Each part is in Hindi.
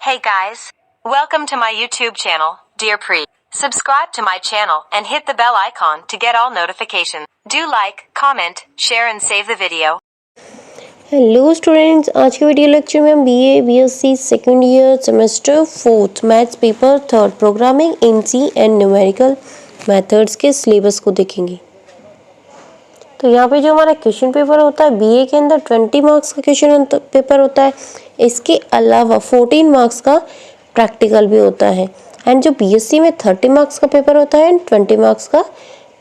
Hey guys, welcome to my YouTube channel, Dear Pre. Subscribe to my channel and hit the bell icon to get all notifications. Do like, comment, share and save the video. Hello students, आज के वीडियो लेक्चर में हम BA BSc second year semester 4 maths paper 3 programming in C and numerical methods के सिलेबस को देखेंगे। तो यहाँ पे जो हमारा क्वेश्चन पेपर होता है बीए के अंदर 20 मार्क्स का क्वेश्चन पेपर होता है। इसके अलावा 14 मार्क्स का प्रैक्टिकल भी होता है। एंड जो बीएससी में 30 मार्क्स का पेपर होता है एंड 20 मार्क्स का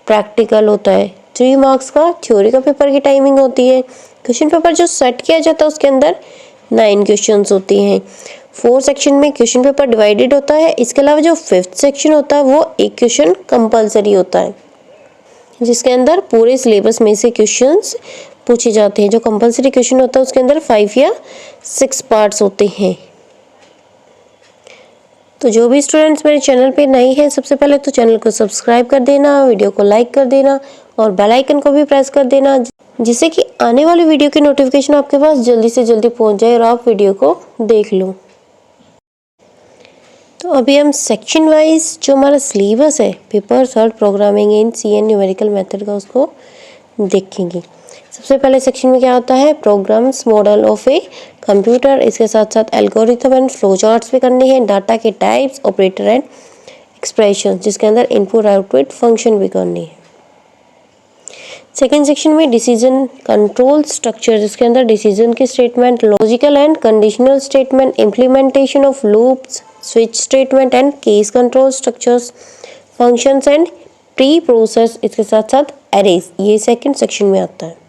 प्रैक्टिकल होता है। 3 मार्क्स का थ्योरी का पेपर की टाइमिंग होती है। क्वेश्चन पेपर जो सेट किया जाता है उसके अंदर 9 क्वेश्चंस होती हैं। 4 सेक्शन में क्वेश्चन पेपर डिवाइडेड होता है। इसके अलावा जो 5th सेक्शन होता है वो एक क्वेश्चन कंपलसरी होता है, जिसके अंदर पूरे सिलेबस में से क्वेश्चंस पूछे जाते हैं। जो कंपलसरी क्वेश्चन होता है उसके अंदर 5 या 6 पार्ट्स होते हैं। तो जो भी स्टूडेंट्स मेरे चैनल पे नए हैं, सबसे पहले तो चैनल को सब्सक्राइब कर देना, वीडियो को लाइक कर देना और बेल आइकन को भी प्रेस कर देना, जिससे कि आने वाली वीडियो की नोटिफिकेशन आपके पास जल्दी से जल्दी पहुंच जाए और आप वीडियो को देख लो। तो अभी हम सेक्शन वाइज जो हमारा सिलेबस है paper 3 programming in C and numerical method का, उसको देखेंगे। सबसे पहले सेक्शन में क्या होता है, programs model of a computer. इसके साथ साथ एल्गोरिथम एंड फ्लो चार्ट्स भी करने हैं, डाटा के टाइप्स, ऑपरेटर एंड एक्सप्रेशन, जिसके अंदर इनपुट आउटपुट फंक्शन भी करनी है। सेकेंड सेक्शन में डिसीजन कंट्रोल स्ट्रक्चर, जिसके अंदर डिसीजन के statement, logical and conditional statement, implementation of loops, switch statement and case control structures, functions and pre process. इसके साथ साथ एरेज, ये सेकेंड सेक्शन में आता है।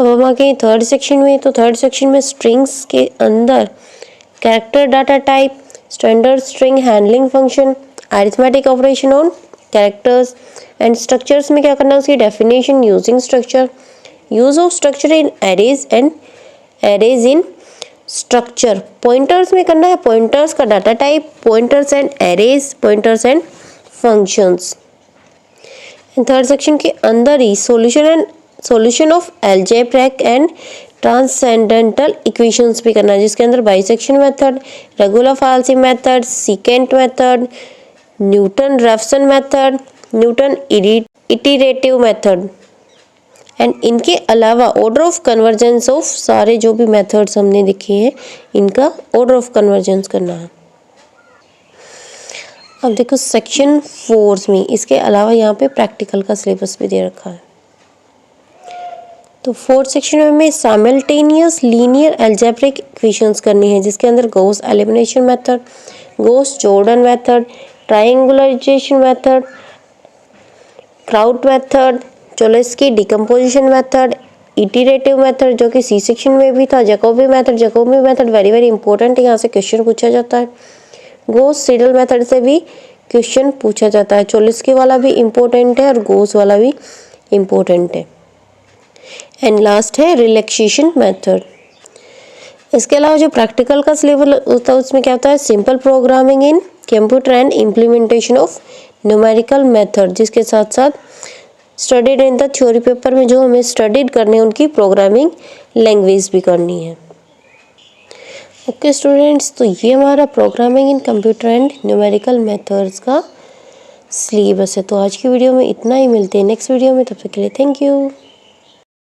अब हम आगे थर्ड सेक्शन में। तो थर्ड सेक्शन में स्ट्रिंग्स के अंदर character data type, standard string handling function, arithmetic operation on characters and structures में क्या करना है, उसकी definition, using structure, use of structure in arrays and arrays in structure. Pointers में करना है पॉइंटर्स का data type, pointers and arrays, pointers and functions. Third section के अंदर ही solution of algebraic and transcendental equations भी करना है, जिसके अंदर bisection method, regula falsi method, secant method, Newton Raphson method, Newton iterative method and इनके अलावा ऑर्डर ऑफ कन्वर्जेंस ऑफ सारे जो भी मेथड्स हमने देखे हैं, इनका ऑर्डर ऑफ कन्वर्जेंस करना है। अब देखो सेक्शन 4 में इसके अलावा यहाँ पे प्रैक्टिकल का सिलेबस भी दे रखा है। तो 4th सेक्शन में हमें साइमल्टेनियस लीनियर अलजेब्रिक इक्वेशंस करनी है, जिसके अंदर Gauss elimination method, Gauss Jordan method, triangularization method, Crout method, Cholesky decomposition method, iterative method जो कि सी सेक्शन में भी था, Jacobi method very very important, यहाँ से क्वेश्चन पूछा जाता है। गॉस सीडल मेथड से भी क्वेश्चन पूछा जाता है। चोलेस्की वाला भी इम्पोर्टेंट है और गॉस वाला भी इम्पोर्टेंट है। एंड लास्ट है रिलैक्सेशन मेथड। इसके अलावा जो प्रैक्टिकल का सिलेबस होता है उसमें क्या होता है, simple programming in computer and implementation of numerical method, जिसके साथ साथ studied in the theory paper में जो हमें स्टडीड करनी है उनकी प्रोग्रामिंग लैंग्वेज भी करनी है। ओके स्टूडेंट्स, तो ये हमारा programming in computer and numerical methods का सिलेबस है। तो आज की वीडियो में इतना ही, मिलते हैं नेक्स्ट वीडियो में, तब तक के लिए थैंक यू।